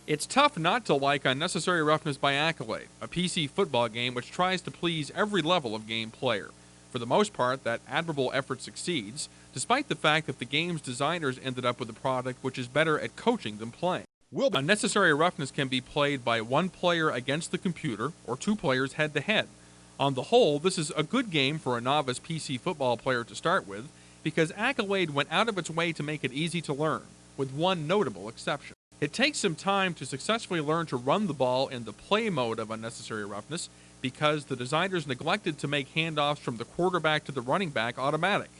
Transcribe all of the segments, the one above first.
It's tough not to like Unnecessary Roughness by Accolade, a PC football game which tries to please every level of game player. For the most part, that admirable effort succeeds, despite the fact that the game's designers ended up with a product which is better at coaching than playing. Unnecessary Roughness can be played by one player against the computer or two players head to head. On the whole, this is a good game for a novice PC football player to start with because Accolade went out of its way to make it easy to learn, with one notable exception. It takes some time to successfully learn to run the ball in the play mode of Unnecessary Roughness because the designers neglected to make handoffs from the quarterback to the running back automatic.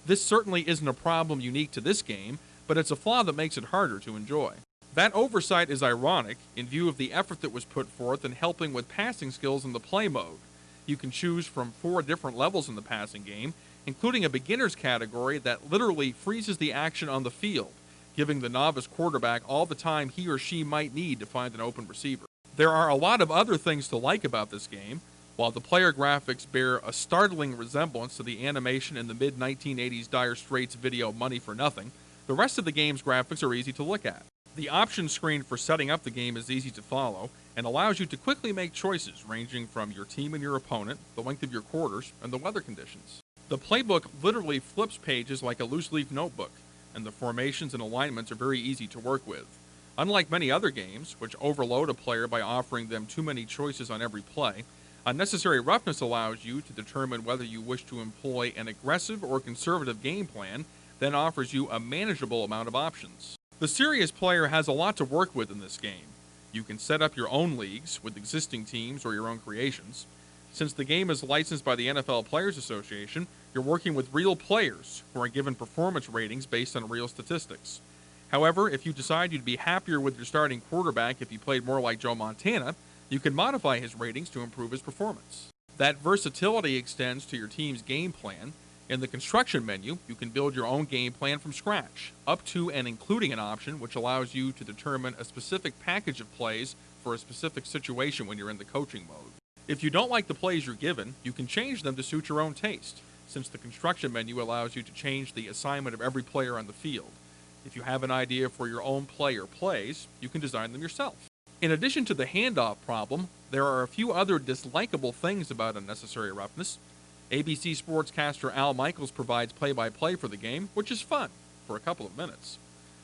This certainly isn't a problem unique to this game, but it's a flaw that makes it harder to enjoy. That oversight is ironic in view of the effort that was put forth in helping with passing skills in the play mode. You can choose from 4 different levels in the passing game, including a beginner's category that literally freezes the action on the field, giving the novice quarterback all the time he or she might need to find an open receiver. There are a lot of other things to like about this game. While the player graphics bear a startling resemblance to the animation in the mid-1980s Dire Straits video Money for Nothing, the rest of the game's graphics are easy to look at. The options screen for setting up the game is easy to follow and allows you to quickly make choices ranging from your team and your opponent, the length of your quarters, and the weather conditions. The playbook literally flips pages like a loose-leaf notebook, and the formations and alignments are very easy to work with. Unlike many other games, which overload a player by offering them too many choices on every play, Unnecessary Roughness allows you to determine whether you wish to employ an aggressive or conservative game plan, then offers you a manageable amount of options. The serious player has a lot to work with in this game. You can set up your own leagues with existing teams or your own creations. Since the game is licensed by the NFL Players Association, you're working with real players who are given performance ratings based on real statistics. However, if you decide you'd be happier with your starting quarterback if he played more like Joe Montana, you can modify his ratings to improve his performance. That versatility extends to your team's game plan. In the construction menu, you can build your own game plan from scratch, up to and including an option which allows you to determine a specific package of plays for a specific situation when you're in the coaching mode. If you don't like the plays you're given, you can change them to suit your own taste, since the construction menu allows you to change the assignment of every player on the field. If you have an idea for your own play or plays, you can design them yourself. In addition to the handoff problem, there are a few other dislikable things about Unnecessary Roughness. ABC sportscaster Al Michaels provides play-by-play for the game, which is fun, for a couple of minutes.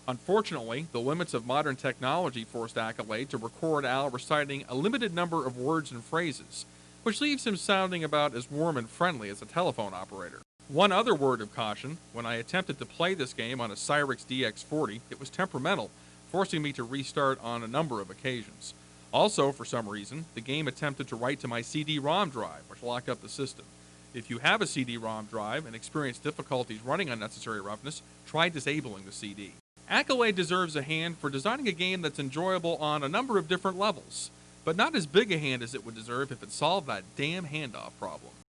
Unfortunately, the limits of modern technology forced Accolade to record Al reciting a limited number of words and phrases, which leaves him sounding about as warm and friendly as a telephone operator. One other word of caution: when I attempted to play this game on a Cyrix DX40, it was temperamental, forcing me to restart on a number of occasions. Also, for some reason, the game attempted to write to my CD-ROM drive, which locked up the system. If you have a CD-ROM drive and experience difficulties running Unnecessary Roughness, try disabling the CD. Accolade deserves a hand for designing a game that's enjoyable on a number of different levels, but not as big a hand as it would deserve if it solved that damn handoff problem.